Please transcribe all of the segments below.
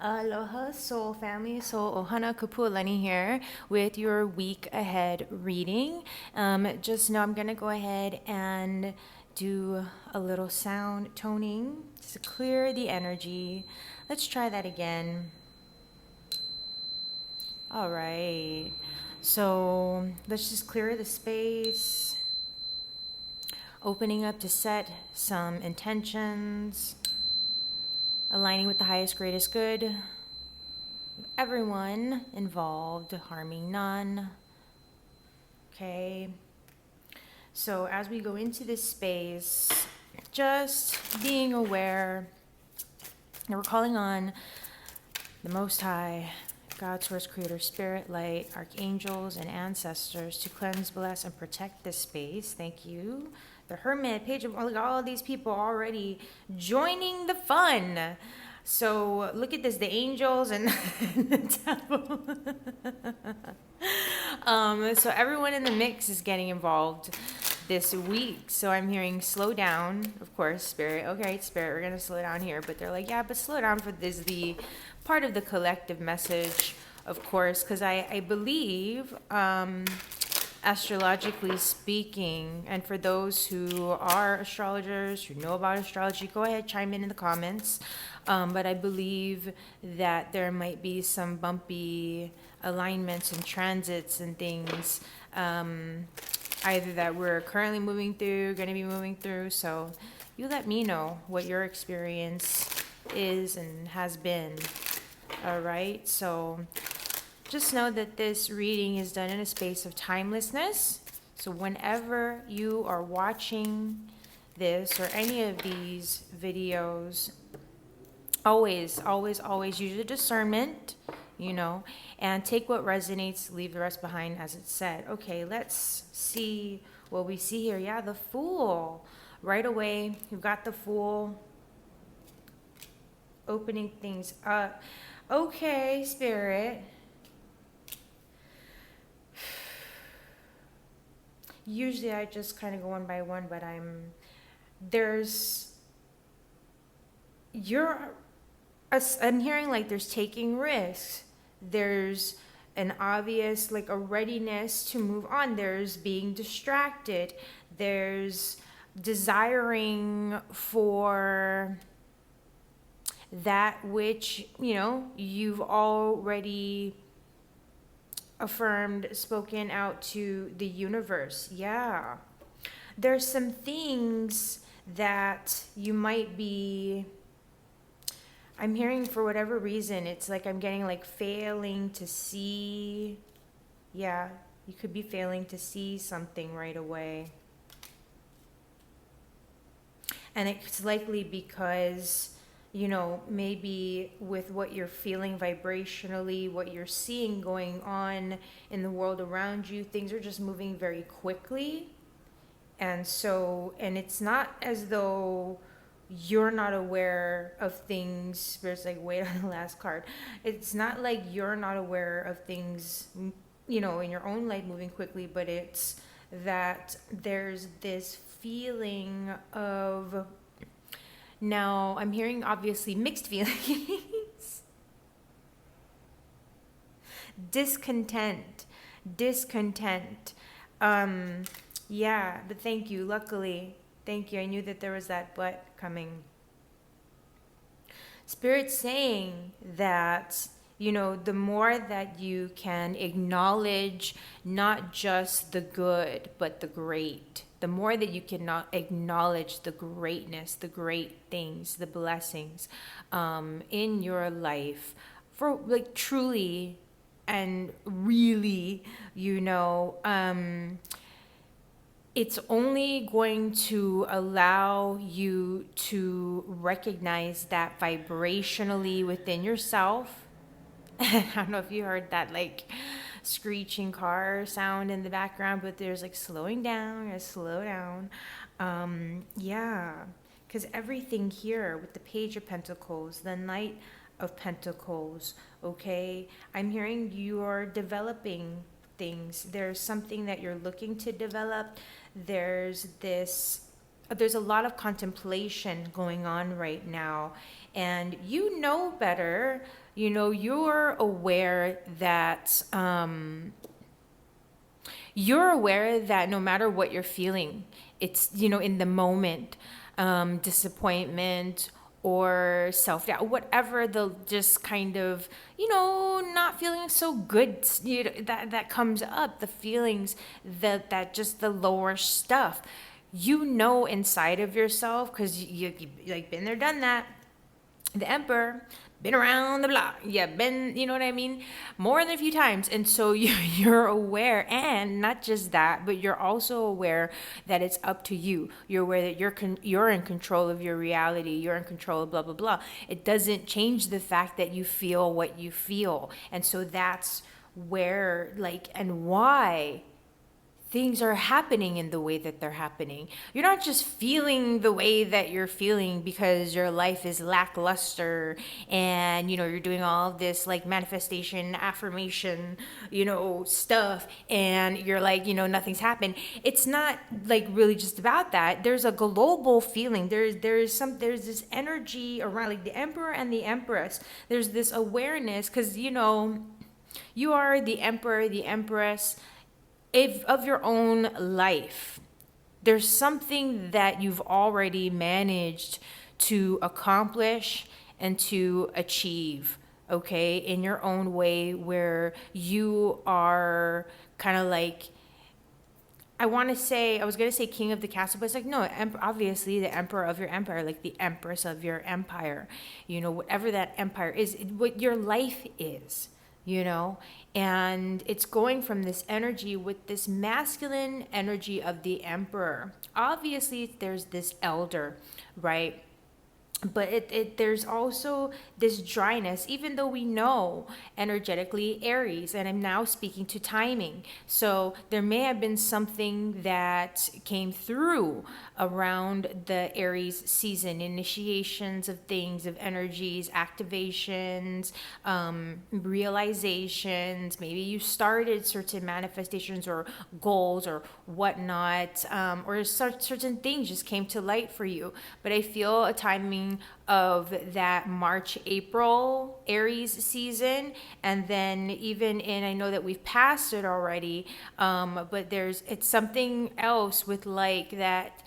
Aloha soul family, so Ohana Kapualani here with your week ahead reading. Just know I'm gonna go ahead and do a little sound toning to clear the energy. Let's try that again. All right, so let's just clear the space, opening up to set some intentions, aligning with the highest, greatest good. Everyone involved, harming none. Okay. So as we go into this space, just being aware that we're calling on the Most High, God, Source, Creator, Spirit, Light, Archangels, and Ancestors to cleanse, bless, and protect this space. Thank you. The Hermit, Page of all these people already joining the fun. So look at this, the angels and the devil. So everyone in the mix is getting involved this week. So I'm hearing slow down, of course, Spirit. Okay, Spirit, we're gonna slow down here. But they're like, yeah, but slow down for this the part of the collective message, of course, because I believe astrologically speaking, and for those who are astrologers, who know about astrology, go ahead, chime in the comments. But I believe that there might be some bumpy alignments and transits and things, either that we're currently moving through, going to be moving through. So you let me know what your experience is and has been. All right. So just know that this reading is done in a space of timelessness. So whenever you are watching this or any of these videos, always, always, always use your discernment, and take what resonates, leave the rest behind, as it said. Okay, let's see what we see here. Yeah, the Fool. Right away, you've got the Fool opening things up. Okay, Spirit. Usually I just kind of go one by one, but I'm hearing like there's taking risks. There's an obvious like a readiness to move on. There's being distracted. There's desiring for that which, you've already affirmed, spoken out to the universe. Yeah. There's some things that you might be, I'm hearing for whatever reason, it's like I'm getting like failing to see. Yeah, you could be failing to see something right away. And it's likely because, maybe with what you're feeling vibrationally, what you're seeing going on in the world around you, things are just moving very quickly. And it's not as though you're not aware of things. There's like, wait on the last card. It's not like you're not aware of things, in your own life moving quickly, but it's that there's this feeling of, now I'm hearing obviously mixed feelings. Discontent. Yeah, but thank you. Luckily, thank you. I knew that there was that but coming. Spirit's saying that, the more that you can acknowledge not just the good, but the great, the more that you can not acknowledge the greatness, the great things, the blessings in your life, for like truly and really, it's only going to allow you to recognize that vibrationally within yourself. I don't know if you heard that like screeching car sound in the background, but there's like slowing down or slow down. Yeah, because everything here with the Page of Pentacles, the Knight of Pentacles, okay, I'm hearing you're developing things. There's something that you're looking to develop. There's this there's a lot of contemplation going on right now, and you know better. You're aware that no matter what you're feeling, it's, in the moment, disappointment or self-doubt, whatever, the just kind of, not feeling so good, that comes up, the feelings, that just the lower stuff, inside of yourself, because you like been there, done that, the emperor, been around the block. Yeah, been, you know what I mean? More than a few times. And so you're aware, and not just that, but you're also aware that it's up to you. You're aware that you're in control of your reality. You're in control of blah, blah, blah. It doesn't change the fact that you feel what you feel. And so that's where, and why things are happening in the way that they're happening. You're not just feeling the way that you're feeling because your life is lackluster and, you're doing all of this manifestation, affirmation, stuff, and you're nothing's happened. It's not really just about that. There's a global feeling. There's this energy around, the emperor and the empress. There's this awareness, because, you are the emperor, the empress, of your own life. There's something that you've already managed to accomplish and to achieve, okay, in your own way, where you are kind of I was going to say king of the castle, but it's no, obviously the emperor of your empire, the empress of your empire, whatever that empire is, what your life is, and it's going from this energy with this masculine energy of the emperor. Obviously, there's this elder, right? But there's also this dryness, even though we know energetically Aries, and I'm now speaking to timing. So there may have been something that came through around the Aries season, initiations of things, of energies, activations, realizations. Maybe you started certain manifestations or goals or whatnot, or certain things just came to light for you. But I feel a timing of that March, April Aries season, and then even I know that we've passed it already, but it's something else with that.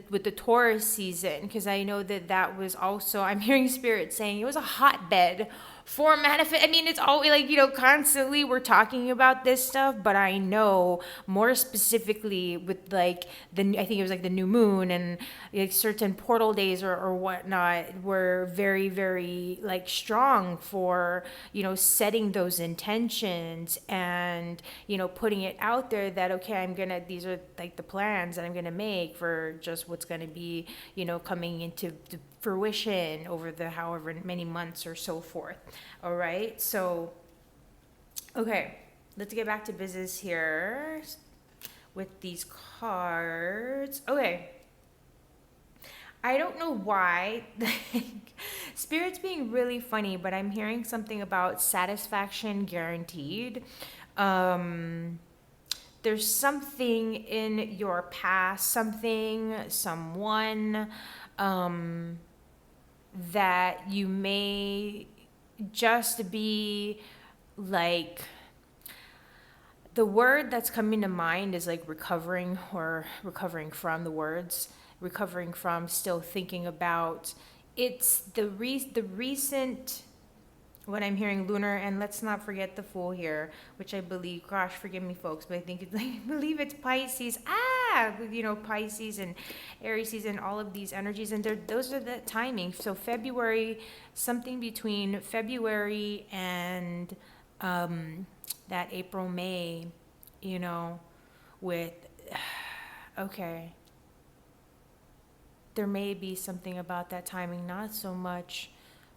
With the Taurus season, because I know that was also, I'm hearing spirit saying it was a hotbed for manifest. I mean, it's always constantly we're talking about this stuff, but I know more specifically with I think it was the new moon and certain portal days or whatnot were very, very strong for setting those intentions and putting it out there that okay, these are the plans that I'm gonna make for just what's gonna be coming into fruition over the however many months or so forth. All right, so okay, let's get back to business here with these cards. Okay, I don't know why spirit's being really funny, but I'm hearing something about satisfaction guaranteed. There's something in your past, someone that you may just be the word that's coming to mind is recovering, or recovering from, the words recovering from, still thinking about. It's the recent, what I'm hearing, lunar, and let's not forget the Fool here, which I believe, gosh, forgive me folks, but I think I believe it's Pisces. Pisces and Aries season, all of these energies, and those are the timing. So February, something between February and that April, May, with okay. There may be something about that timing, not so much.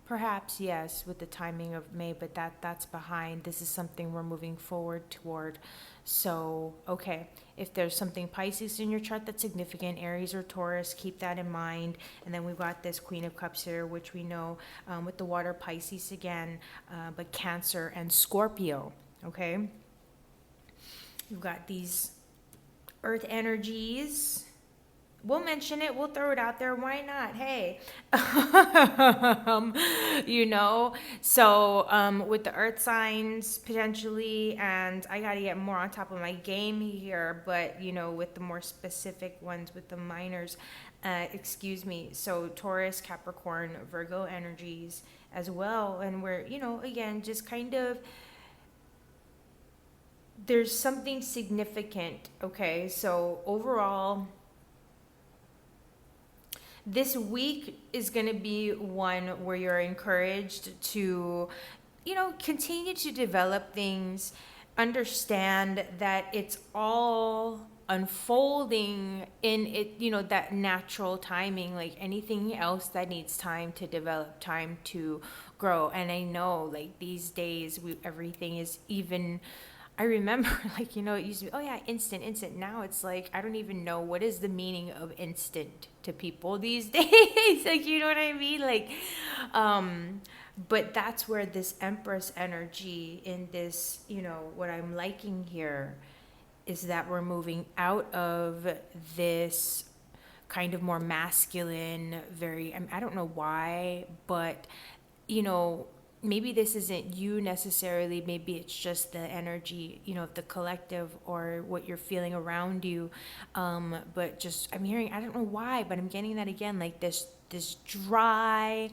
Perhaps, yes, with the timing of May, but that's behind. This is something we're moving forward toward. So, okay, if there's something Pisces in your chart that's significant, Aries or Taurus, keep that in mind. And then we've got this Queen of Cups here, which we know with the water, Pisces again, but Cancer and Scorpio, okay? We've got these earth energies we'll mention it. We'll throw it out there. Why not? Hey, you know. So with the earth signs potentially, and I got to get more on top of my game here. But with the more specific ones, with the minors, excuse me. So Taurus, Capricorn, Virgo energies as well, and we're again just kind of there's something significant. Okay, so overall this week is going to be one where you're encouraged to, continue to develop things, understand that it's all unfolding in it, that natural timing, like anything else that needs time to develop, time to grow. And I know, like, these days, everything is even. I remember, like, it used to be, oh yeah, instant, instant. Now it's like, I don't even know what is the meaning of instant to people these days. Like, you know what I mean? Like, but that's where this Empress energy in this, what I'm liking here is that we're moving out of this kind of more masculine, very, I don't know why, but, you know, maybe this isn't you necessarily, maybe it's just the energy, of the collective or what you're feeling around you. But just, I'm hearing, I don't know why, but I'm getting that again, like this dry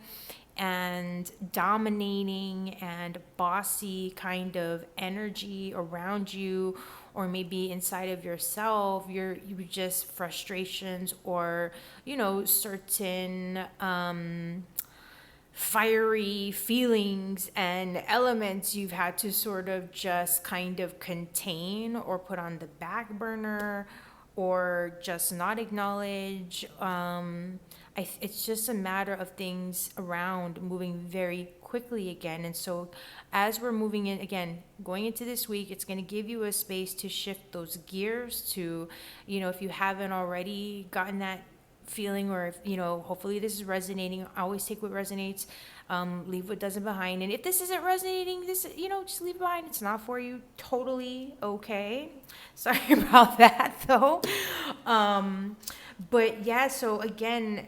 and dominating and bossy kind of energy around you, or maybe inside of yourself. You just frustrations, or certain fiery feelings and elements you've had to sort of just kind of contain or put on the back burner, or just not acknowledge. It's just a matter of things around moving very quickly again. And so as we're moving in again, going into this week, it's going to give you a space to shift those gears to, if you haven't already gotten that feeling, or if hopefully this is resonating. Always take what resonates, leave what doesn't behind. And if this isn't resonating, this just leave it behind. It's not for you. Totally okay. Sorry about that though. But yeah, so again,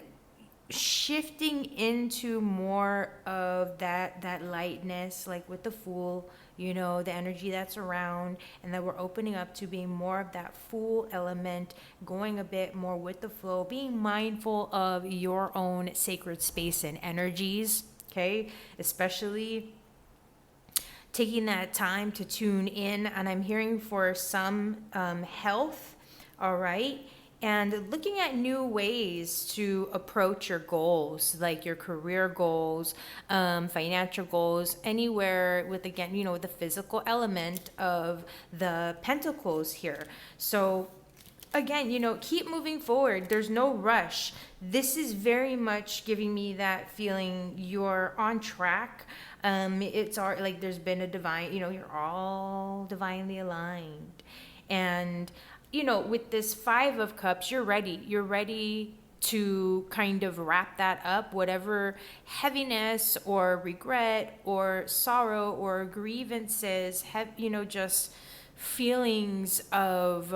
shifting into more of that lightness, like with the Fool, the energy that's around, and that we're opening up to being more of that Fool element, going a bit more with the flow, being mindful of your own sacred space and energies, okay? Especially taking that time to tune in. And I'm hearing for some health, all right? And looking at new ways to approach your goals, like your career goals, financial goals, anywhere with, again, with the physical element of the pentacles here. So again, keep moving forward. There's no rush. This is very much giving me that feeling you're on track. It's all like there's been a divine, you're all divinely aligned. And with this Five of Cups, you're ready. You're ready to kind of wrap that up, whatever heaviness or regret or sorrow or grievances, just feelings of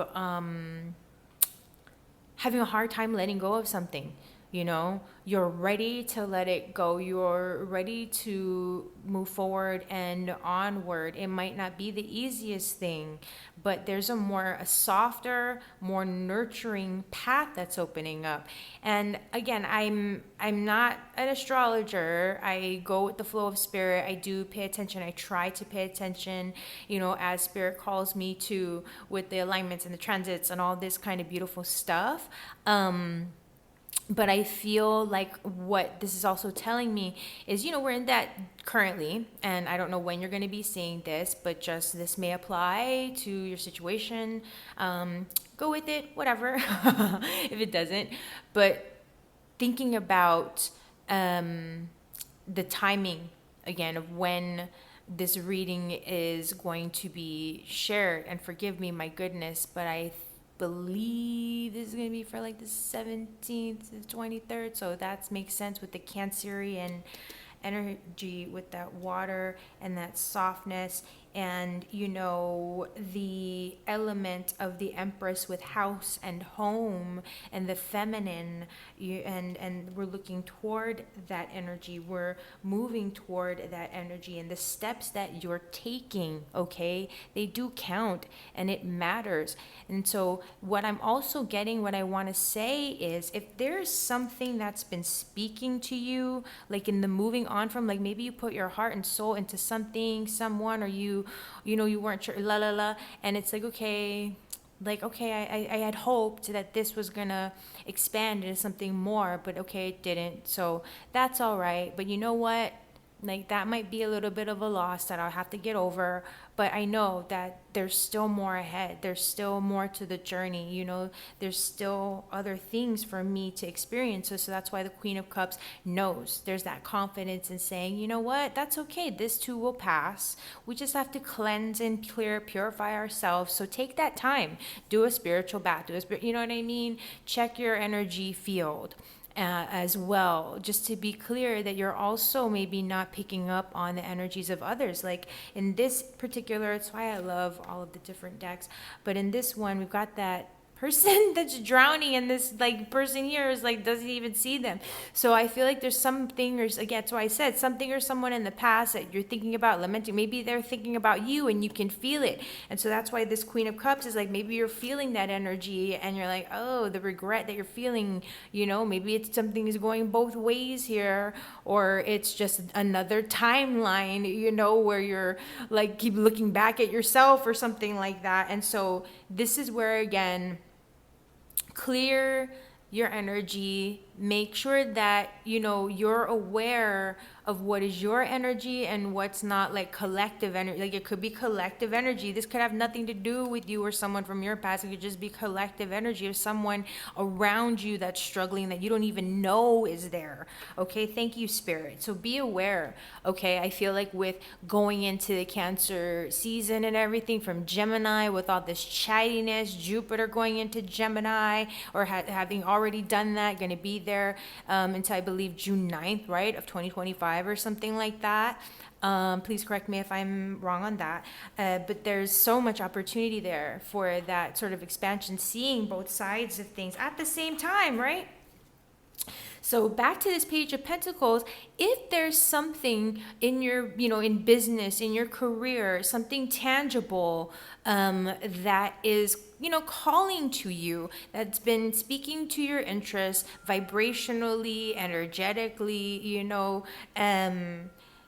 having a hard time letting go of something. You're ready to let it go. You're ready to move forward and onward. It might not be the easiest thing, but there's a softer, more nurturing path that's opening up. And again, I'm not an astrologer. I go with the flow of spirit. I do pay attention. I try to pay attention, as spirit calls me to, with the alignments and the transits and all this kind of beautiful stuff. But I feel like what this is also telling me is, we're in that currently, and I don't know when you're going to be seeing this, but just this may apply to your situation. Go with it, whatever, if it doesn't. But thinking about the timing, again, of when this reading is going to be shared. And forgive me, my goodness, but I believe this is going to be for like the 17th to 23rd, so that makes sense with the Cancerian energy, with that water and that softness. and the element of the Empress with house and home and the feminine, and we're looking toward that energy, we're moving toward that energy, and the steps that you're taking, okay, they do count and it matters. And so what I'm also getting, what I want to say is, if there's something that's been speaking to you, like in the moving on from, like maybe you put your heart and soul into something, someone, or you weren't sure, la la la, and it's like, okay, I had hoped that this was gonna expand into something more, but okay, it didn't. So that's all right. But you know what? Like, that might be a little bit of a loss that I'll have to get over, but I know that there's still more ahead. There's still more to the journey, there's still other things for me to experience. So that's why the Queen of Cups knows. There's that confidence in saying, you know what, that's okay. This too will pass. We just have to cleanse and purify ourselves. So take that time, do a spiritual bath, you know what I mean? Check your energy field. As well, just to be clear that you're also maybe not picking up on the energies of others. Like in this particular, it's why I love all of the different decks, but in this one we've got that person that's drowning, and this like person here is like doesn't even see them. So I feel like there's something, or again, that's why I said something or someone in the past that you're thinking about lamenting. Maybe they're thinking about you and you can feel it. And so that's why this Queen of Cups is like, maybe you're feeling that energy and you're like, oh, the regret that you're feeling, maybe it's something is going both ways here, or it's just another timeline, where you're like keep looking back at yourself or something like that. And so this is where, again, clear your energy, make sure that you're aware of what is your energy and what's not, like collective energy. Like it could be collective energy. This could have nothing to do with you or someone from your past. It could just be collective energy of someone around you that's struggling, that you don't even know is there. Okay, thank you, Spirit. So be aware. Okay, I feel like with going into the Cancer season and everything from Gemini, with all this chattiness, Jupiter going into Gemini, or having already done that, going to be there until I believe June 9th, right, of 2025 or something like that. Please correct me if I'm wrong on that. But there's so much opportunity there for that sort of expansion, seeing both sides of things at the same time, right? So back to this Page of Pentacles, if there's something in your, in business, in your career, something tangible that is, calling to you, that's been speaking to your interests vibrationally, energetically,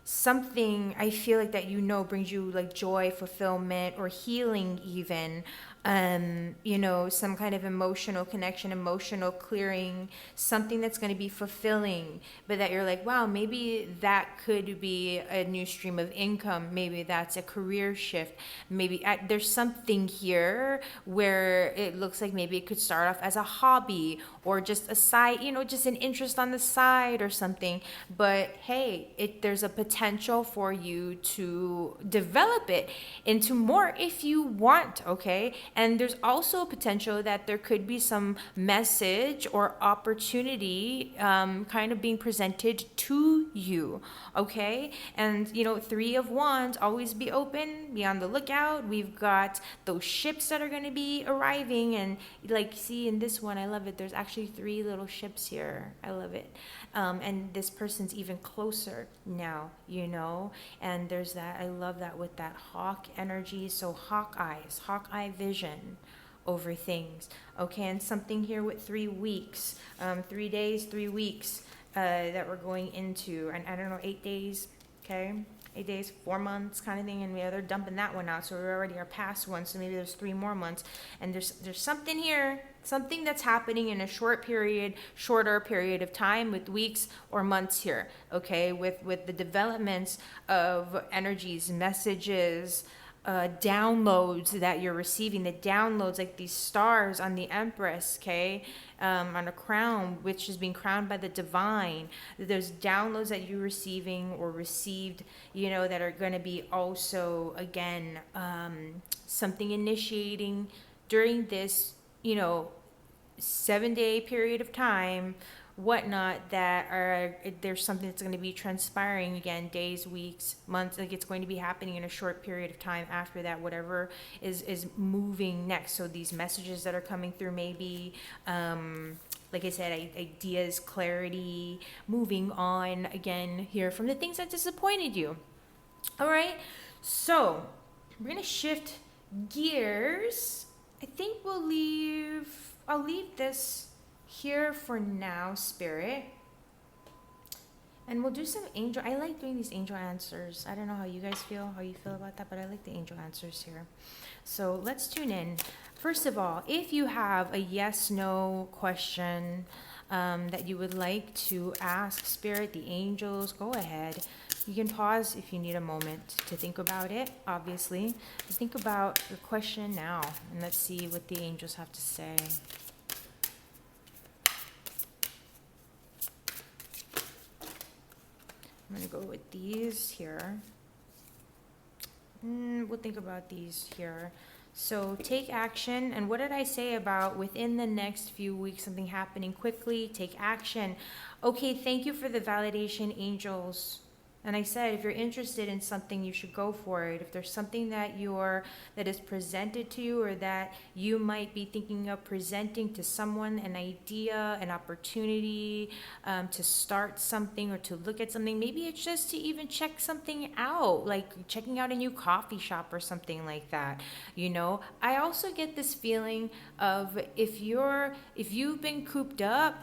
something I feel like that brings you like joy, fulfillment, or healing even, some kind of emotional connection, emotional clearing, something that's going to be fulfilling, but that you're like, wow, maybe that could be a new stream of income, maybe that's a career shift, maybe there's something here where it looks like maybe it could start off as a hobby or just a side, just an interest on the side or something, but hey, there's a potential for you to develop it into more if you want, okay? And there's also a potential that there could be some message or opportunity kind of being presented to you, okay? And, Three of Wands, always be open, be on the lookout. We've got those ships that are going to be arriving. And like, see in this one, I love it. There's actually 3 little ships here. I love it. And this person's even closer now, and there's that, I love that with that hawk energy. So hawkeye vision over things. Okay, and something here with 3 weeks, 3 days, 3 weeks that we're going into, and I don't know, 8 days, okay? 8 days, 4 months kind of thing, and they're dumping that one out, so we already are past one, so maybe there's 3 more months, and there's something here, something that's happening in a shorter period of time, with weeks or months here, okay, with the developments of energies, messages, downloads that you're receiving, the downloads like these stars on the Empress, okay, on a crown, which is being crowned by the divine. There's downloads that you're receiving or received, that are going to be also, again, something initiating during this, 7-day period of time, whatnot, that are, there's something that's going to be transpiring again, days, weeks, months, like it's going to be happening in a short period of time after that, whatever is moving next. So these messages that are coming through, maybe like I said, ideas, clarity, moving on again here from the things that disappointed you. All right, so we're gonna shift gears. I think I'll leave this here for now, Spirit. And we'll do some angel. I like doing these angel answers. I don't know how you guys feel, how you feel about that, but I like the angel answers here. So let's tune in. First of all, if you have a yes/no question that you would like to ask Spirit, the angels, go ahead. You can pause if you need a moment to think about it, obviously. Think about your question now, and let's see what the angels have to say. I'm going to go with these here. We'll think about these here. So take action. And what did I say about within the next few weeks, something happening quickly? Take action. Okay, thank you for the validation, angels. And I said, if you're interested in something, you should go for it. If there's something that is presented to you, or that you might be thinking of presenting to someone, an idea, an opportunity, to start something or to look at something, maybe it's just to even check something out, like checking out a new coffee shop or something like that. I also get this feeling of if you've been cooped up,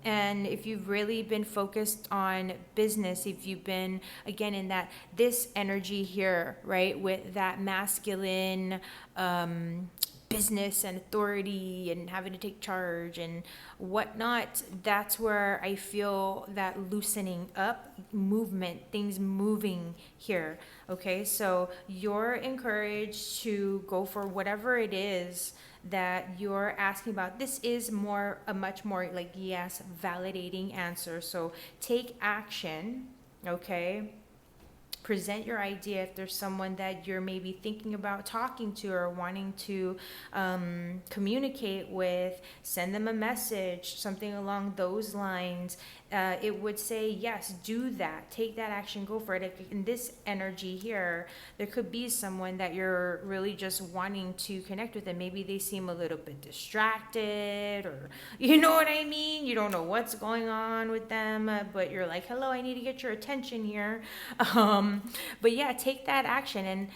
and if you've really been focused on business, if you've been, again, in this energy here, right, with that masculine business and authority and having to take charge and whatnot, that's where I feel that loosening up movement, things moving here. Okay, so you're encouraged to go for whatever it is that you're asking about. This is a much more like, yes, validating answer. So take action, okay? Present your idea. If there's someone that you're maybe thinking about talking to or wanting to communicate with, send them a message, something along those lines. It would say, yes, do that. Take that action, go for it. In this energy here, there could be someone that you're really just wanting to connect with, and maybe they seem a little bit distracted, or you know what I mean? You don't know what's going on with them, but you're like, hello, I need to get your attention here. But yeah, take that action. And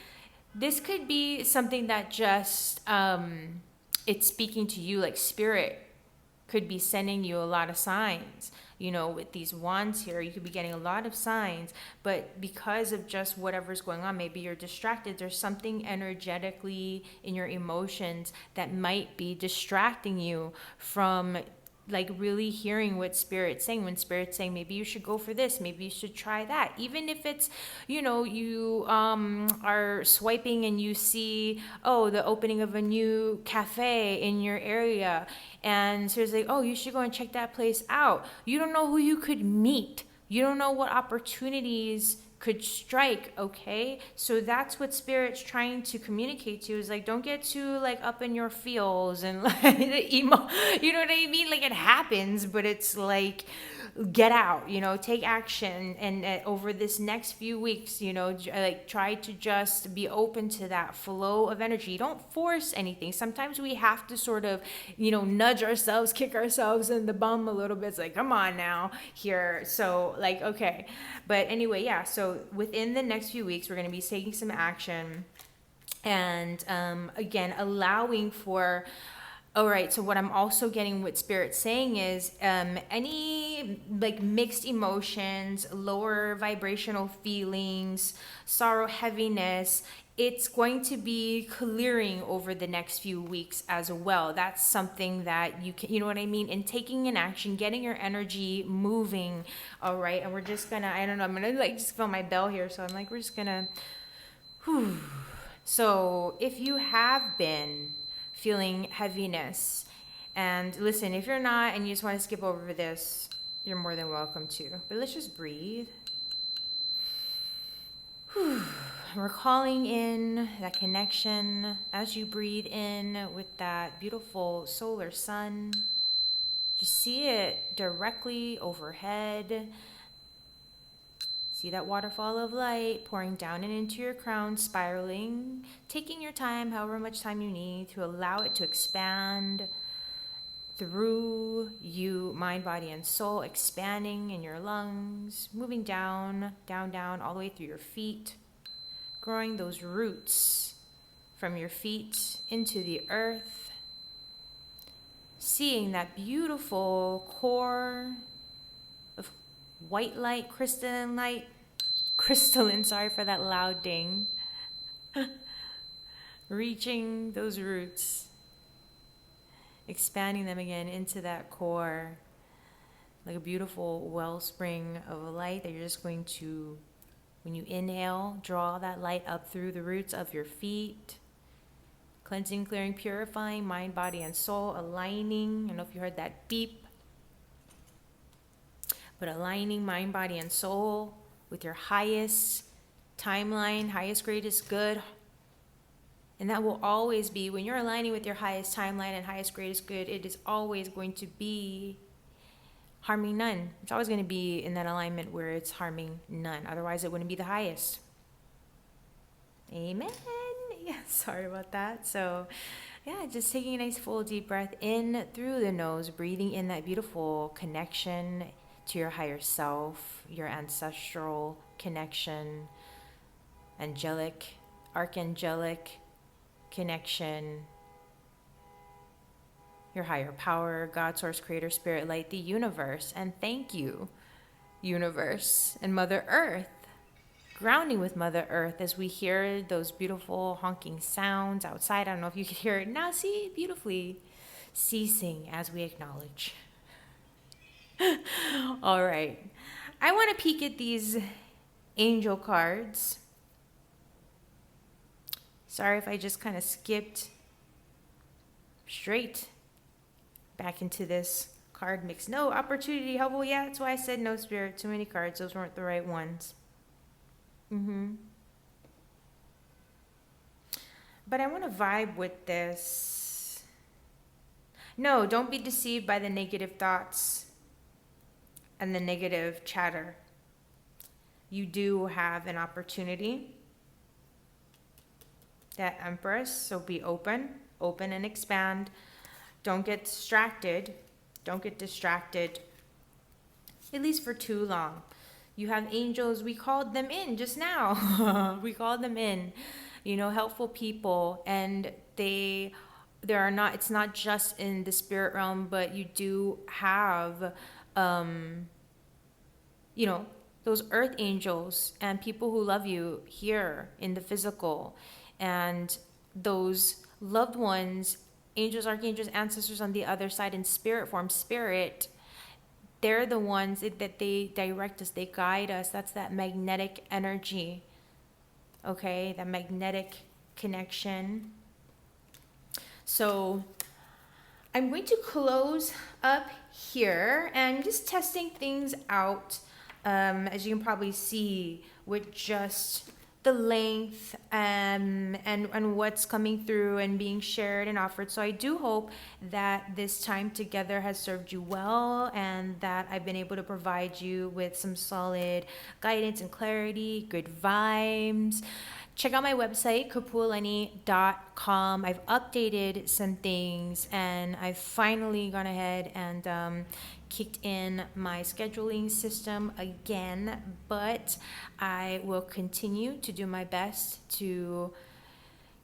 this could be something that just, it's speaking to you, like Spirit could be sending you a lot of signs. With these wands here, you could be getting a lot of signs, but because of just whatever's going on, maybe you're distracted. There's something energetically in your emotions that might be distracting you from like really hearing what Spirit's saying. When Spirit's saying, maybe you should go for this, maybe you should try that. Even if it's, you are swiping and you see, the opening of a new cafe in your area, and so it's like, you should go and check that place out. You don't know who you could meet. You don't know what opportunities could strike. Okay, so that's what Spirit's trying to communicate to you, is like, don't get too like up in your feels and like the emo, you know what I mean? Like, it happens, but it's like, get out, take action. And over this next few weeks, like, try to just be open to that flow of energy. Don't force anything. Sometimes we have to sort of, nudge ourselves, kick ourselves in the bum a little bit. It's like, come on now here. So like, okay. But anyway, yeah. So within the next few weeks, we're going to be taking some action, and again, allowing for. All right, so what I'm also getting what Spirit's saying is any like mixed emotions, lower vibrational feelings, sorrow, heaviness, it's going to be clearing over the next few weeks as well. That's something that you can, you know what I mean? And taking an action, getting your energy moving. All right, and we're just gonna, I don't know, I'm gonna like just feel my bell here. So I'm like, we're just gonna, whew. So if you have been feeling heaviness, and listen, if you're not and you just want to skip over this, you're more than welcome to. But let's just breathe. Whew. We're calling in that connection as you breathe in with that beautiful solar sun Just see it directly overhead. See that waterfall of light pouring down and into your crown, spiraling, taking your time, however much time you need to allow it to expand through you, mind, body, and soul, expanding in your lungs, moving down, down, down, all the way through your feet, growing those roots from your feet into the earth, seeing that beautiful core of white light, crystalline, sorry for that loud ding, reaching those roots, expanding them again into that core, like a beautiful wellspring of light that you're just going to, when you inhale, draw that light up through the roots of your feet, cleansing, clearing, purifying mind, body, and soul, aligning. I don't know if you heard that beep, but aligning mind, body, and soul with your highest timeline, highest, greatest good. And that will always be, when you're aligning with your highest timeline and highest, greatest good, it is always going to be harming none. It's always going to be in that alignment where it's harming none. Otherwise, it wouldn't be the highest. Amen. Yeah, sorry about that. So, yeah, just taking a nice full deep breath in through the nose, breathing in that beautiful connection to your higher self, your ancestral connection, angelic, archangelic connection, your higher power, God, source, creator, spirit, light, the universe. And thank you, universe and Mother Earth. Grounding with Mother Earth as we hear those beautiful honking sounds outside. I don't know if you could hear it now. See, beautifully ceasing as we acknowledge. All right. I want to peek at these angel cards. Sorry if I just kind of skipped straight back into this card mix. No, opportunity, helpful. Yeah, that's why I said no, Spirit. Too many cards. Those weren't the right ones. But I want to vibe with this. No, don't be deceived by the negative thoughts and the negative chatter. You do have an opportunity, that Empress, so be open and expand. Don't get distracted. Don't get distracted, at least for too long. You have angels, we called them in just now. We called them in, helpful people, and it's not just in the spirit realm, but you do have, those earth angels and people who love you here in the physical, and those loved ones, angels, archangels, ancestors on the other side in spirit form, they're the ones that they direct us, they guide us. That's that magnetic energy, okay? That magnetic connection. So I'm going to close up here and just testing things out, as you can probably see, with just the length and what's coming through and being shared and offered. So I do hope that this time together has served you well, and that I've been able to provide you with some solid guidance and clarity, good vibes. Check out my website, kapualani.com. I've updated some things, and I've finally gone ahead and kicked in my scheduling system again, but I will continue to do my best to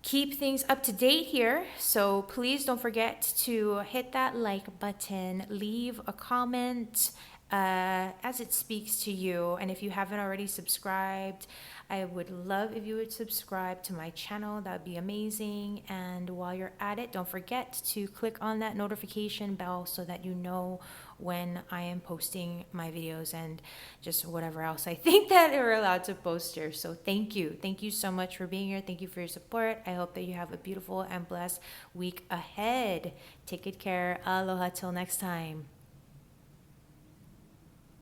keep things up to date here. So please don't forget to hit that like button, leave a comment as it speaks to you. And if you haven't already subscribed, I would love if you would subscribe to my channel. That would be amazing. And while you're at it, don't forget to click on that notification bell so that you know when I am posting my videos and just whatever else I think that we're allowed to post here. So thank you. Thank you so much for being here. Thank you for your support. I hope that you have a beautiful and blessed week ahead. Take good care. Aloha till next time.